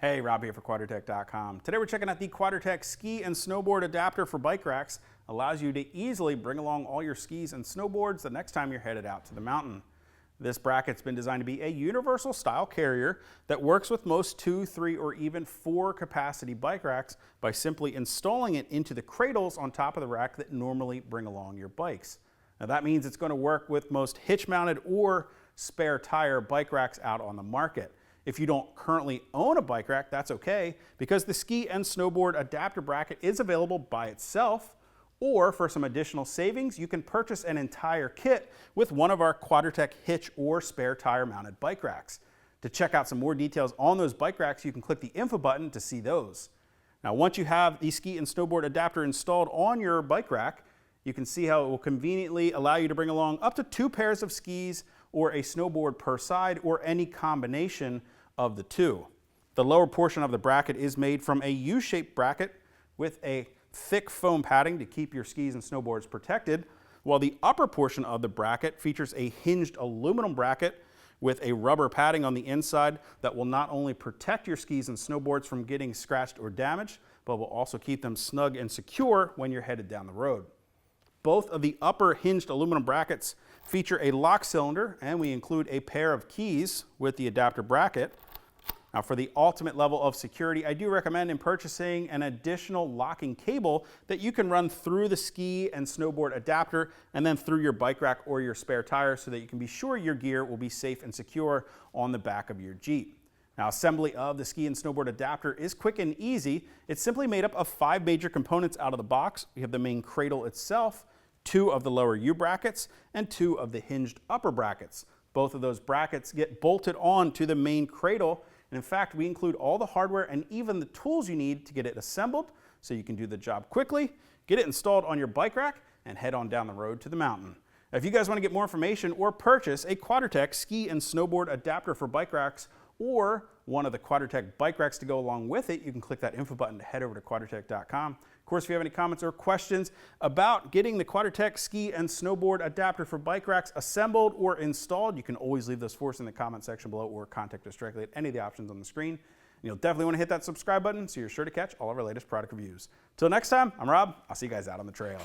Hey, Rob here for Quadratec.com. Today we're checking out the Quadratec Ski and Snowboard Adapter for bike racks. Allows you to easily bring along all your skis and snowboards the next time you're headed out to the mountain. This bracket's been designed to be a universal style carrier that works with most 2, 3, or even 4 capacity bike racks by simply installing it into the cradles on top of the rack that normally bring along your bikes. Now that means it's going to work with most hitch-mounted or spare tire bike racks out on the market. If you don't currently own a bike rack, that's okay, because the Ski and Snowboard Adapter bracket is available by itself, or for some additional savings, you can purchase an entire kit with one of our Quadratec hitch or spare tire mounted bike racks. To check out some more details on those bike racks, you can click the info button to see those. Now, once you have the Ski and Snowboard Adapter installed on your bike rack, you can see how it will conveniently allow you to bring along up to 2 pairs of skis or a snowboard per side, or any combination of the two. The lower portion of the bracket is made from a U-shaped bracket with a thick foam padding to keep your skis and snowboards protected, while the upper portion of the bracket features a hinged aluminum bracket with a rubber padding on the inside that will not only protect your skis and snowboards from getting scratched or damaged, but will also keep them snug and secure when you're headed down the road. Both of the upper hinged aluminum brackets feature a lock cylinder, and we include a pair of keys with the adapter bracket. Now, for the ultimate level of security, I do recommend purchasing an additional locking cable that you can run through the ski and snowboard adapter and then through your bike rack or your spare tire so that you can be sure your gear will be safe and secure on the back of your Jeep. Now, assembly of the Ski and Snowboard Adapter is quick and easy. It's simply made up of 5 major components out of the box. We have the main cradle itself, 2 of the lower U brackets, and 2 of the hinged upper brackets. Both of those brackets get bolted on to the main cradle, and in fact, we include all the hardware and even the tools you need to get it assembled so you can do the job quickly, get it installed on your bike rack, and head on down the road to the mountain. Now, if you guys want to get more information or purchase a Quadratec Ski and Snowboard Adapter for bike racks, or one of the Quadratec bike racks to go along with it, you can click that info button to head over to Quadratec.com. Of course, if you have any comments or questions about getting the Quadratec Ski and Snowboard Adapter for bike racks assembled or installed, you can always leave those for us in the comment section below or contact us directly at any of the options on the screen. And you'll definitely want to hit that subscribe button so you're sure to catch all of our latest product reviews. Till next time, I'm Rob. I'll see you guys out on the trail.